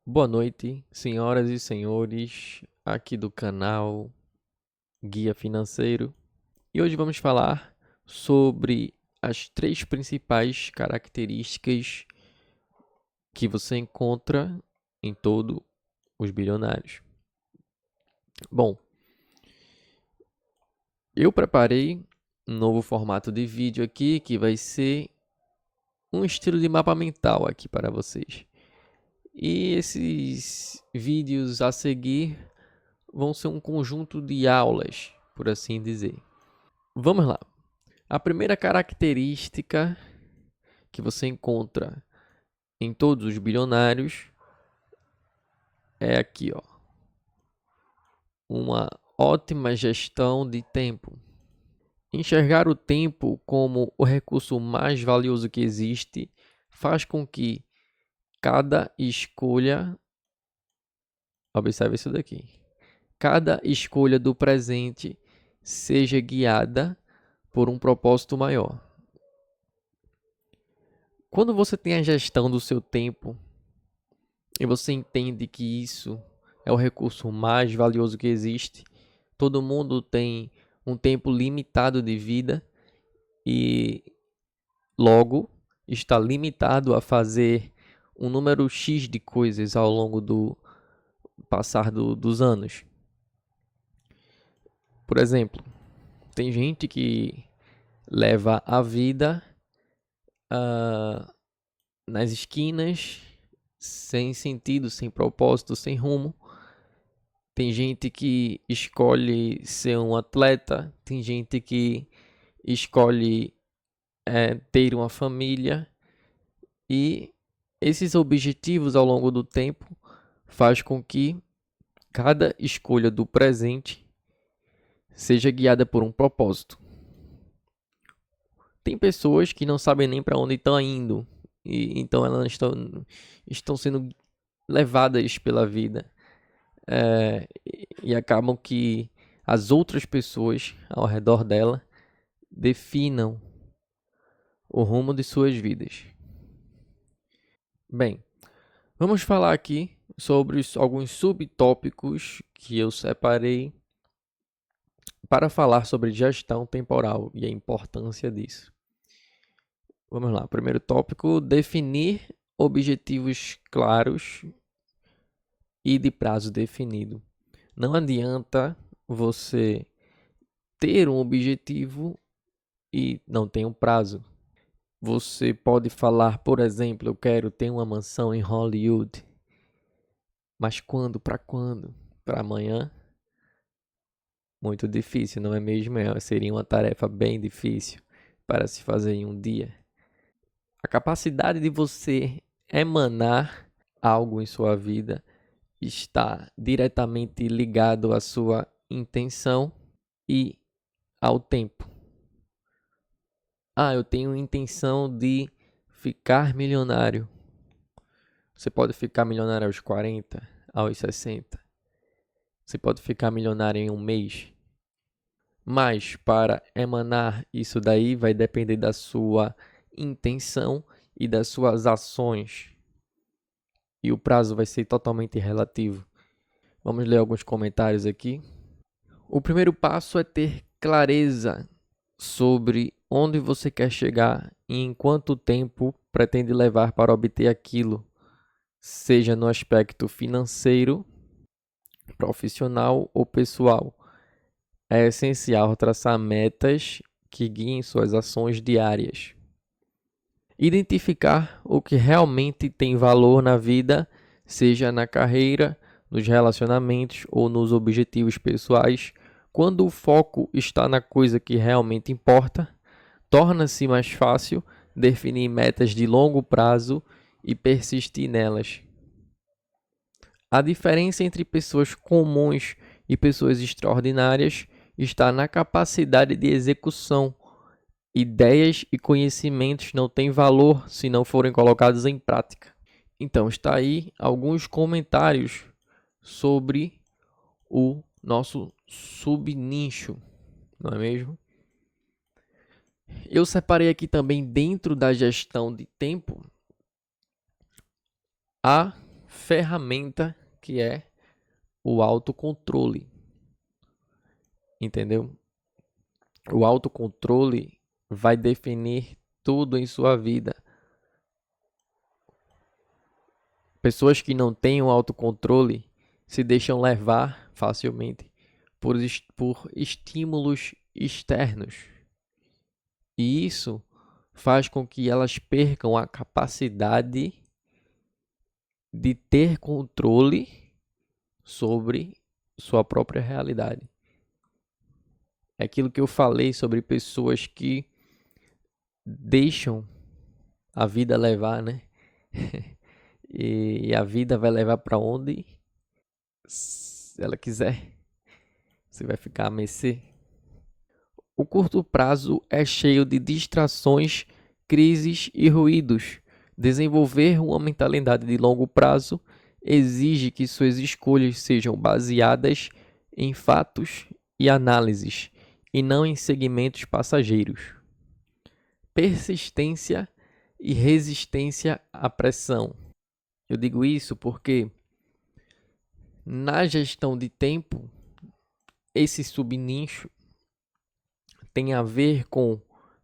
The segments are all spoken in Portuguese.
Boa noite, senhoras e senhores, aqui do canal Guia Financeiro. E hoje vamos falar sobre as três principais características que você encontra em todos os bilionários. Bom, eu preparei um novo formato de vídeo aqui que vai ser um estilo de mapa mental aqui para vocês. E esses vídeos a seguir vão ser um conjunto de aulas, por assim dizer. Vamos lá. A primeira característica que você encontra em todos os bilionários é aqui, ó. Uma ótima gestão de tempo. Enxergar o tempo como o recurso mais valioso que existe faz com que cada escolha, observe isso daqui, cada escolha do presente seja guiada por um propósito maior. Quando você tem a gestão do seu tempo e você entende que isso é o recurso mais valioso que existe, todo mundo tem um tempo limitado de vida e logo está limitado a fazer um número X de coisas ao longo do passar dos anos. Por exemplo, tem gente que leva a vida nas esquinas, sem sentido, sem propósito, sem rumo. Tem gente que escolhe ser um atleta, tem gente que escolhe ter uma família, e esses objetivos ao longo do tempo faz com que cada escolha do presente seja guiada por um propósito. Tem pessoas que não sabem nem para onde estão indo, e então elas estão sendo levadas pela vida, e acabam que as outras pessoas ao redor dela definam o rumo de suas vidas. Bem, vamos falar aqui sobre alguns subtópicos que eu separei para falar sobre gestão temporal e a importância disso. Vamos lá, primeiro tópico: definir objetivos claros e de prazo definido. Não adianta você ter um objetivo e não tem um prazo. Você pode falar, por exemplo, eu quero ter uma mansão em Hollywood. Mas quando? Para quando? Para amanhã? Muito difícil, não é mesmo? Seria uma tarefa bem difícil para se fazer em um dia. A capacidade de você emanar algo em sua vida está diretamente ligado à sua intenção e ao tempo. Eu tenho intenção de ficar milionário. Você pode ficar milionário aos 40, aos 60. Você pode ficar milionário em um mês. Mas para emanar isso daí vai depender da sua intenção e das suas ações. E o prazo vai ser totalmente relativo. Vamos ler alguns comentários aqui. O primeiro passo é ter clareza sobre onde você quer chegar e em quanto tempo pretende levar para obter aquilo, seja no aspecto financeiro, profissional ou pessoal. É essencial traçar metas que guiem suas ações diárias. Identificar o que realmente tem valor na vida, seja na carreira, nos relacionamentos ou nos objetivos pessoais. Quando o foco está na coisa que realmente importa, torna-se mais fácil definir metas de longo prazo e persistir nelas. A diferença entre pessoas comuns e pessoas extraordinárias está na capacidade de execução. Ideias e conhecimentos não têm valor se não forem colocados em prática. Então, está aí alguns comentários sobre o nosso subnicho, não é mesmo? Eu separei aqui também, dentro da gestão de tempo, a ferramenta que é o autocontrole, entendeu? O autocontrole vai definir tudo em sua vida. Pessoas que não têm o autocontrole se deixam levar facilmente por estímulos externos. E isso faz com que elas percam a capacidade de ter controle sobre sua própria realidade. É aquilo que eu falei sobre pessoas que deixam a vida levar, né? E a vida vai levar para onde ela quiser. Você vai ficar a mercê. O curto prazo é cheio de distrações, crises e ruídos. Desenvolver uma mentalidade de longo prazo exige que suas escolhas sejam baseadas em fatos e análises, e não em segmentos passageiros. Persistência e resistência à pressão. Eu digo isso porque na gestão de tempo, esse subnicho tem a ver com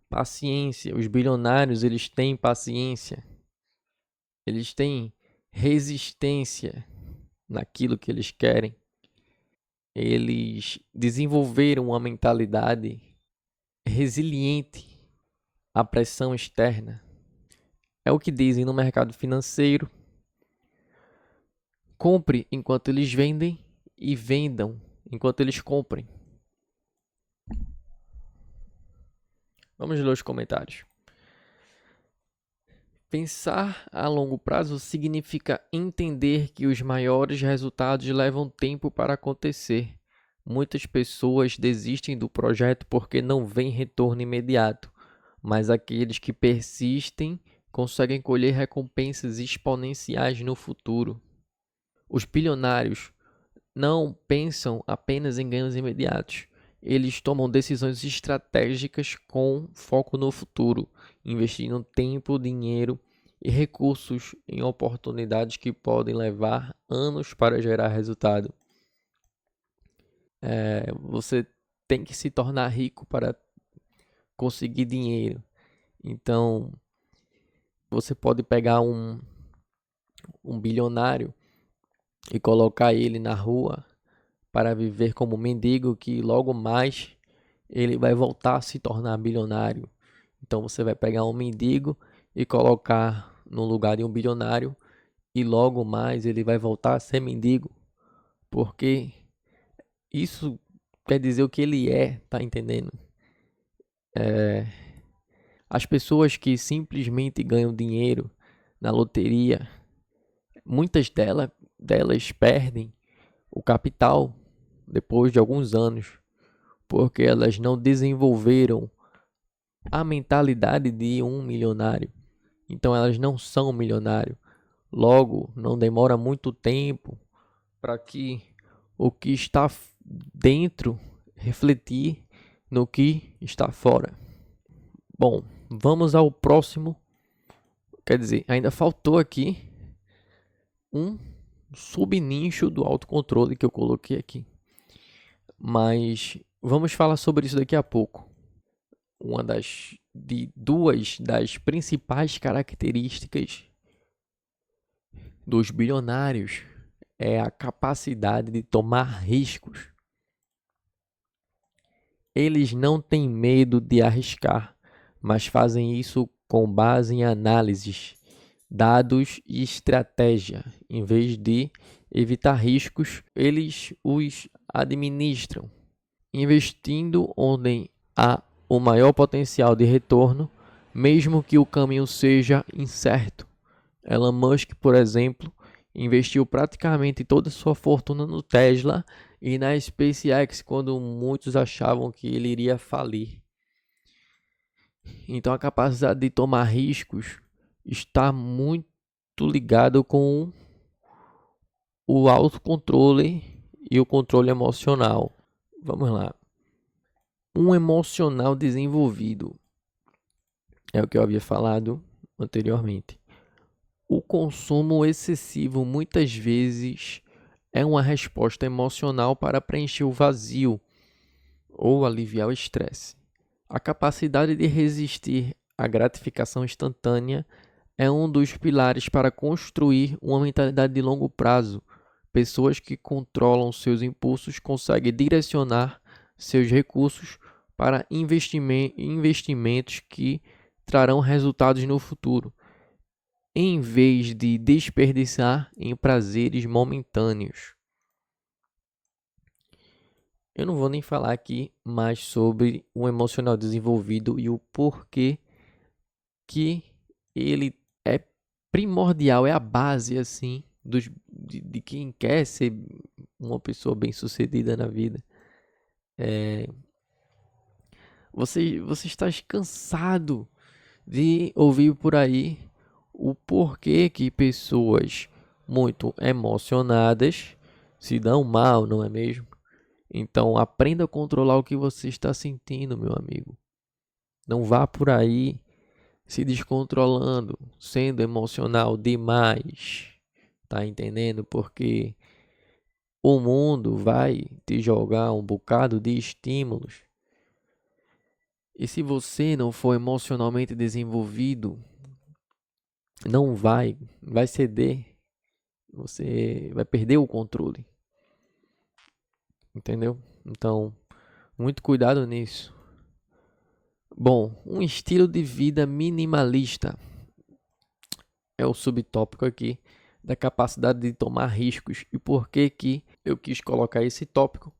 paciência. Os bilionários, eles têm paciência. Eles têm resistência naquilo que eles querem. Eles desenvolveram uma mentalidade resiliente à pressão externa. É o que dizem no mercado financeiro. Compre enquanto eles vendem e vendam enquanto eles comprem. Vamos ler os comentários. Pensar a longo prazo significa entender que os maiores resultados levam tempo para acontecer. Muitas pessoas desistem do projeto porque não vêem retorno imediato, mas aqueles que persistem conseguem colher recompensas exponenciais no futuro. Os bilionários não pensam apenas em ganhos imediatos. Eles tomam decisões estratégicas com foco no futuro, investindo tempo, dinheiro e recursos em oportunidades que podem levar anos para gerar resultado. Você tem que se tornar rico para conseguir dinheiro. Então, você pode pegar um bilionário e colocar ele na rua para viver como mendigo, que logo mais ele vai voltar a se tornar bilionário. Então você vai pegar um mendigo e colocar no lugar de um bilionário e logo mais ele vai voltar a ser mendigo, porque isso quer dizer o que ele é, tá entendendo? As pessoas que simplesmente ganham dinheiro na loteria, muitas delas perdem o capital depois de alguns anos, porque elas não desenvolveram a mentalidade de um milionário. Então elas não são milionário. Logo, não demora muito tempo para que o que está dentro refletir no que está fora. Bom, vamos ao próximo. Quer dizer, ainda faltou aqui um subnicho do autocontrole que eu coloquei aqui. Mas vamos falar sobre isso daqui a pouco. Duas das principais características dos bilionários é a capacidade de tomar riscos. Eles não têm medo de arriscar, mas fazem isso com base em análises, dados e estratégia. Em vez de evitar riscos, eles os administram, investindo onde há o maior potencial de retorno, mesmo que o caminho seja incerto. Elon Musk, por exemplo, investiu praticamente toda a sua fortuna no Tesla e na SpaceX quando muitos achavam que ele iria falir. Então a capacidade de tomar riscos está muito ligado com o autocontrole e o controle emocional. Vamos lá. Um emocional desenvolvido é o que eu havia falado anteriormente. O consumo excessivo muitas vezes é uma resposta emocional para preencher o vazio ou aliviar o estresse. A capacidade de resistir à gratificação instantânea é um dos pilares para construir uma mentalidade de longo prazo. Pessoas que controlam seus impulsos conseguem direcionar seus recursos para investimentos que trarão resultados no futuro, em vez de desperdiçar em prazeres momentâneos. Eu não vou nem falar aqui mais sobre o emocional desenvolvido e o porquê que ele é primordial, é a base assim de quem quer ser uma pessoa bem-sucedida na vida. Você está cansado de ouvir por aí o porquê que pessoas muito emocionadas se dão mal, não é mesmo? Então aprenda a controlar o que você está sentindo, meu amigo. Não vá por aí se descontrolando, sendo emocional demais. Tá entendendo? Porque o mundo vai te jogar um bocado de estímulos. E se você não for emocionalmente desenvolvido, não vai ceder. Você vai perder o controle. Entendeu? Então, muito cuidado nisso. Bom, um estilo de vida minimalista é o subtópico aqui da capacidade de tomar riscos. E por que que eu quis colocar esse tópico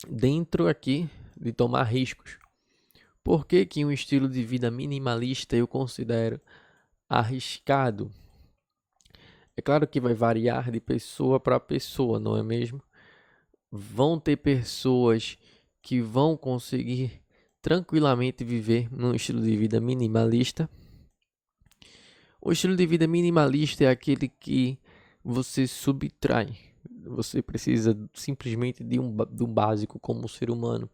dentro aqui de tomar riscos? Por que que um estilo de vida minimalista eu considero arriscado? É claro que vai variar de pessoa para pessoa, não é mesmo? Vão ter pessoas que vão conseguir tranquilamente viver num estilo de vida minimalista. O estilo de vida minimalista é aquele que você subtrai. Você precisa simplesmente de um básico como ser humano.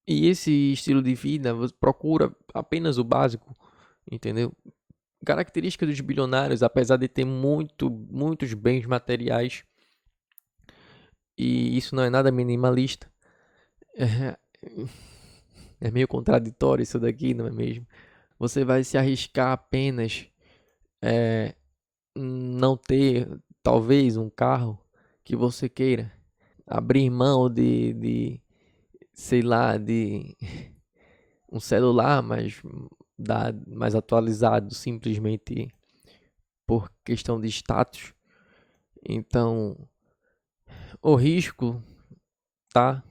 E esse estilo de vida você procura apenas o básico, entendeu? Característica dos bilionários, apesar de ter muitos bens materiais, e isso não é nada minimalista, é, é meio contraditório isso daqui, não é mesmo? Você vai se arriscar apenas não ter, talvez, um carro que você queira. Abrir mão sei lá, de um celular mais atualizado, simplesmente por questão de status. Então, o risco tá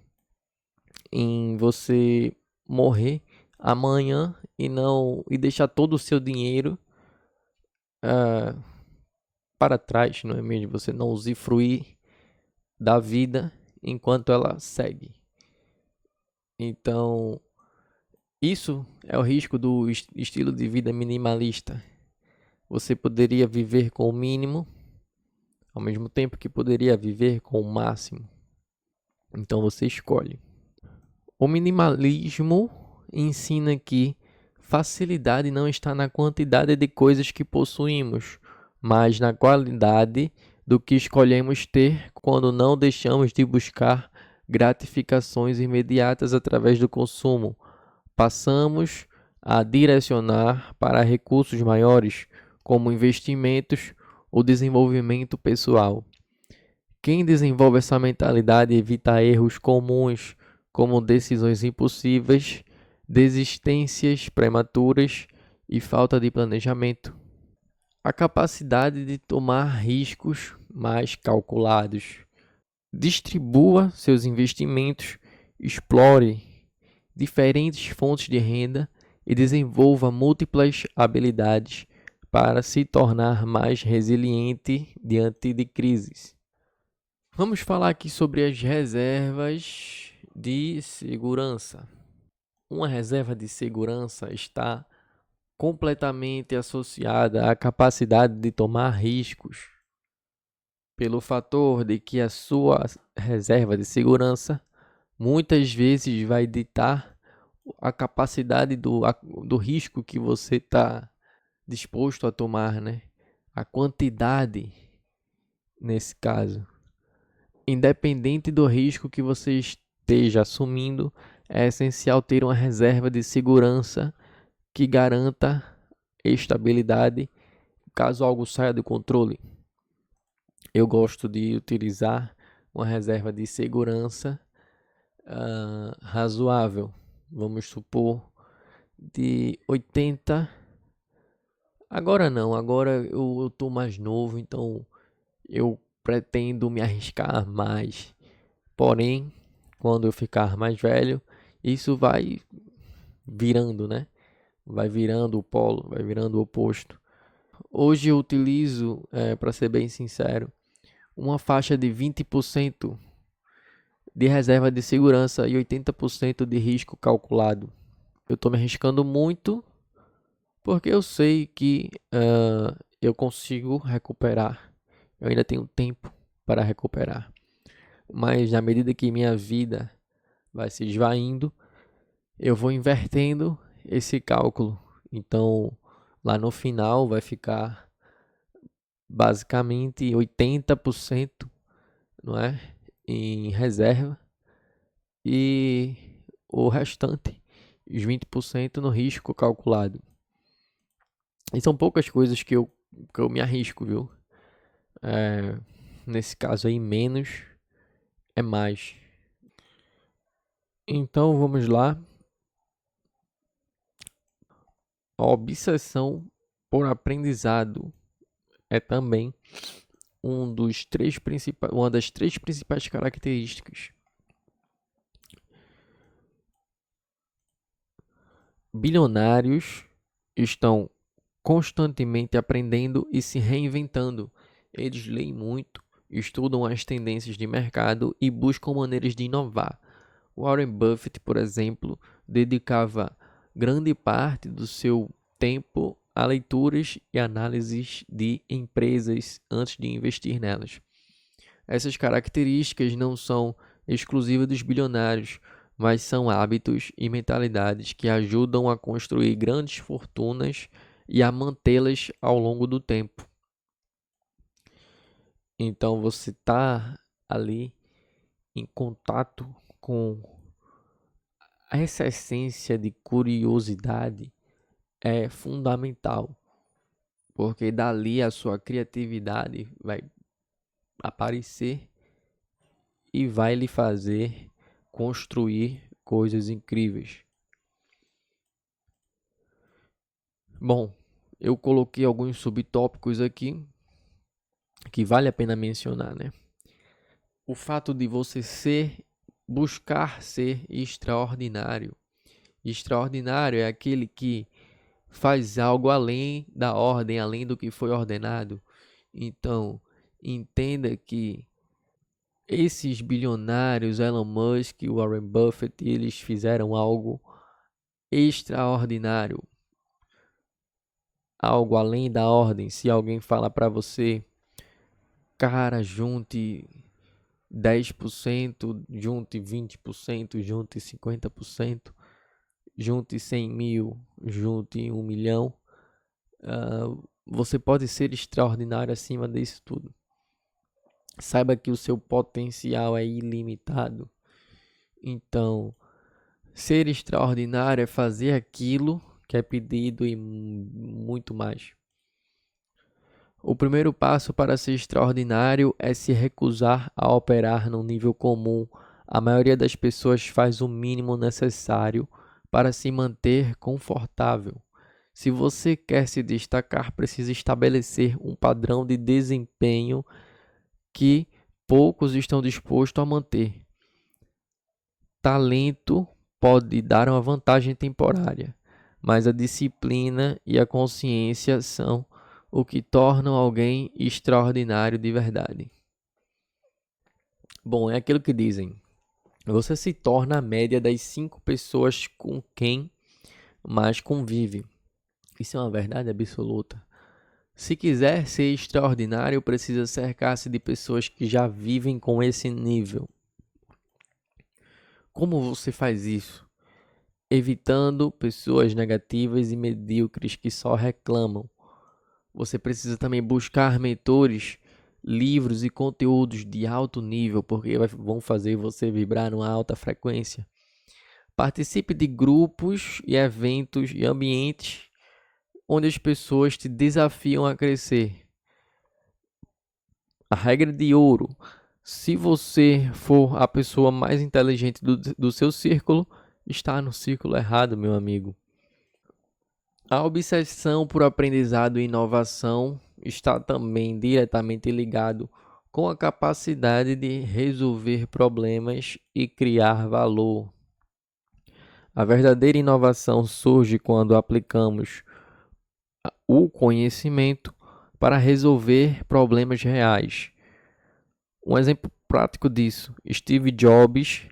em você morrer amanhã e deixar todo o seu dinheiro ah, para trás, não é mesmo? Você não usufruir da vida enquanto ela segue. Então, isso é o risco do estilo de vida minimalista. Você poderia viver com o mínimo, ao mesmo tempo que poderia viver com o máximo. Então você escolhe. O minimalismo ensina que facilidade não está na quantidade de coisas que possuímos, mas na qualidade do que escolhemos ter quando não deixamos de buscar gratificações imediatas através do consumo. Passamos a direcionar para recursos maiores, como investimentos ou desenvolvimento pessoal. Quem desenvolve essa mentalidade evita erros comuns, como decisões impossíveis, desistências prematuras e falta de planejamento. A capacidade de tomar riscos mais calculados. Distribua seus investimentos, explore diferentes fontes de renda e desenvolva múltiplas habilidades para se tornar mais resiliente diante de crises. Vamos falar aqui sobre as reservas de segurança. Uma reserva de segurança está completamente associada à capacidade de tomar riscos, pelo fator de que a sua reserva de segurança muitas vezes vai ditar a capacidade do risco que você está disposto a tomar, né? A quantidade nesse caso. Independente do risco que você esteja assumindo, é essencial ter uma reserva de segurança que garanta estabilidade caso algo saia do controle. Eu gosto de utilizar uma reserva de segurança razoável. Vamos supor de 80. Agora não, agora eu tô mais novo, então eu pretendo me arriscar mais. Porém, quando eu ficar mais velho, isso vai virando, né? Vai virando o polo, vai virando o oposto. Hoje eu utilizo, para ser bem sincero, uma faixa de 20% de reserva de segurança e 80% de risco calculado. Eu estou me arriscando muito porque eu sei que eu consigo recuperar. Eu ainda tenho tempo para recuperar. Mas na medida que minha vida vai se esvaindo, eu vou invertendo esse cálculo. Então, lá no final vai ficar basicamente 80%, não é? Em reserva e o restante, os 20% no risco calculado. E são poucas coisas que eu me arrisco, viu? Nesse caso aí, menos é mais. Então vamos lá. A obsessão por aprendizado é também uma das três principais características. Bilionários estão constantemente aprendendo e se reinventando. Eles leem muito, estudam as tendências de mercado e buscam maneiras de inovar. Warren Buffett, por exemplo, dedicava grande parte do seu tempo a leituras e análises de empresas antes de investir nelas. Essas características não são exclusivas dos bilionários, mas são hábitos e mentalidades que ajudam a construir grandes fortunas e a mantê-las ao longo do tempo. Então você está ali em contato com essa essência de curiosidade é fundamental, porque dali a sua criatividade vai aparecer e vai lhe fazer construir coisas incríveis. Bom, eu coloquei alguns subtópicos aqui que vale a pena mencionar, né? O fato de você buscar ser extraordinário. Extraordinário é aquele que faz algo além da ordem, além do que foi ordenado. Então, entenda que esses bilionários, Elon Musk e Warren Buffett, eles fizeram algo extraordinário, algo além da ordem. Se alguém fala para você, cara, junte 10%, junte 20%, junte 50%, junte 100 mil, junte 1 milhão, você pode ser extraordinário acima disso tudo. Saiba que o seu potencial é ilimitado. Então, ser extraordinário é fazer aquilo que é pedido e muito mais. O primeiro passo para ser extraordinário é se recusar a operar num nível comum. A maioria das pessoas faz o mínimo necessário para se manter confortável. Se você quer se destacar, precisa estabelecer um padrão de desempenho que poucos estão dispostos a manter. Talento pode dar uma vantagem temporária, mas a disciplina e a consciência são o que tornam alguém extraordinário de verdade. Bom, é aquilo que dizem. Você se torna a média das 5 pessoas com quem mais convive. Isso é uma verdade absoluta. Se quiser ser extraordinário, precisa cercar-se de pessoas que já vivem com esse nível. Como você faz isso? Evitando pessoas negativas e medíocres que só reclamam. Você precisa também buscar mentores, livros e conteúdos de alto nível, porque vão fazer você vibrar numa alta frequência. Participe de grupos e eventos e ambientes onde as pessoas te desafiam a crescer. A regra de ouro: se você for a pessoa mais inteligente do seu círculo, está no círculo errado, meu amigo. A obsessão por aprendizado e inovação está também diretamente ligado com a capacidade de resolver problemas e criar valor. A verdadeira inovação surge quando aplicamos o conhecimento para resolver problemas reais. Um exemplo prático disso: Steve Jobs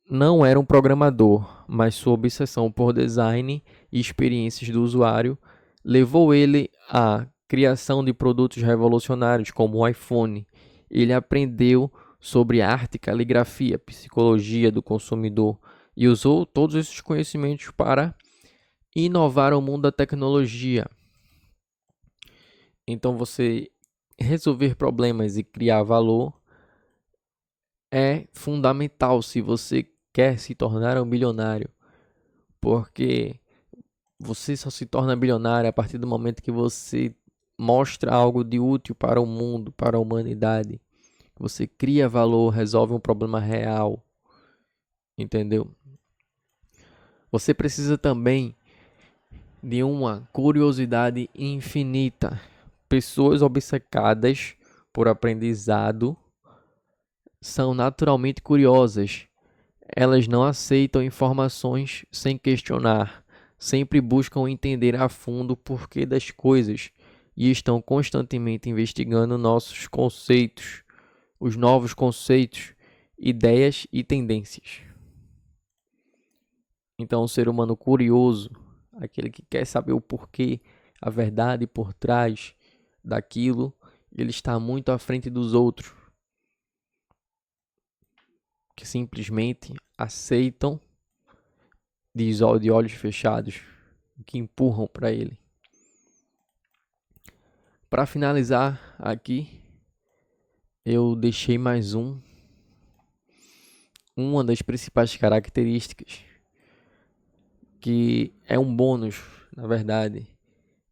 não era um programador, mas sua obsessão por design e experiências do usuário levou ele à criação de produtos revolucionários como o iPhone. Ele aprendeu sobre arte, caligrafia, psicologia do consumidor e usou todos esses conhecimentos para inovar o mundo da tecnologia. Então, você resolver problemas e criar valor é fundamental se você quer se tornar um bilionário, porque você só se torna bilionário a partir do momento que você mostra algo de útil para o mundo, para a humanidade. Você cria valor, resolve um problema real, entendeu? Você precisa também de uma curiosidade infinita. Pessoas obcecadas por aprendizado são naturalmente curiosas. Elas não aceitam informações sem questionar, sempre buscam entender a fundo o porquê das coisas e estão constantemente investigando nossos conceitos, os novos conceitos, ideias e tendências. Então, o ser humano curioso, aquele que quer saber o porquê, a verdade por trás daquilo, ele está muito à frente dos outros, que simplesmente aceitam de olhos fechados, que empurram para ele. Para finalizar aqui, eu deixei mais uma das principais características, que é um bônus, na verdade.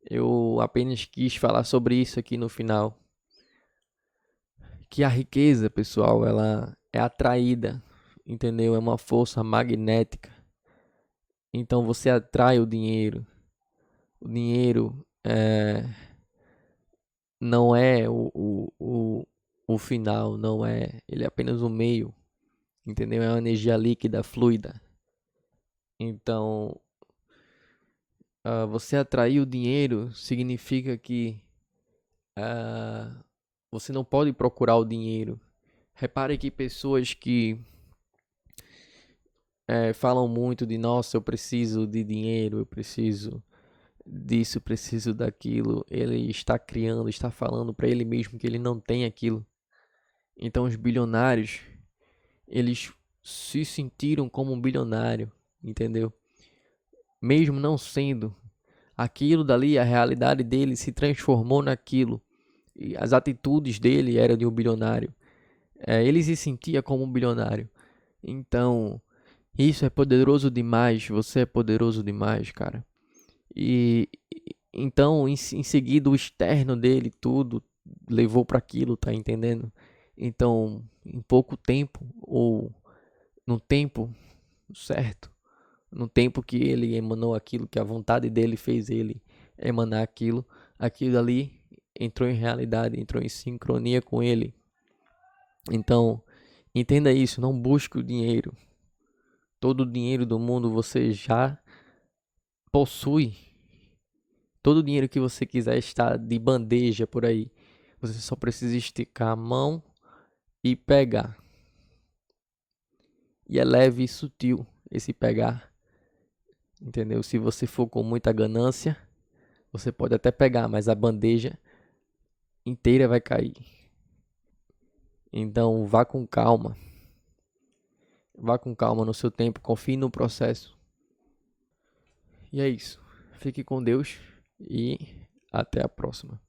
Eu apenas quis falar sobre isso aqui no final, que a riqueza, pessoal, ela é atraída, entendeu? É uma força magnética. Então você atrai o dinheiro. O dinheiro não é o final, não é. Ele é apenas o meio, entendeu? É uma energia líquida, fluida. Então, você atrair o dinheiro significa que você não pode procurar o dinheiro. Repare que pessoas que falam muito de, nossa, eu preciso de dinheiro, eu preciso disso, eu preciso daquilo. Ele está criando, está falando para ele mesmo que ele não tem aquilo. Então os bilionários, eles se sentiram como um bilionário, entendeu? Mesmo não sendo aquilo dali, a realidade dele se transformou naquilo. E as atitudes dele eram de um bilionário. Ele se sentia como um bilionário. Então, isso é poderoso demais. Você é poderoso demais, cara. E então, em seguida, o externo dele, tudo levou para aquilo, tá entendendo? Então, em pouco tempo, ou no tempo certo, no tempo que ele emanou aquilo, que a vontade dele fez ele emanar aquilo, aquilo ali entrou em realidade, entrou em sincronia com ele. Então, entenda isso, não busque o dinheiro. Todo o dinheiro do mundo você já possui. Todo o dinheiro que você quiser está de bandeja por aí. Você só precisa esticar a mão e pegar. E é leve e sutil esse pegar. Entendeu? Se você for com muita ganância, você pode até pegar, mas a bandeja inteira vai cair. Então vá com calma. Vá com calma no seu tempo, confie no processo. E é isso. Fique com Deus e Até a próxima.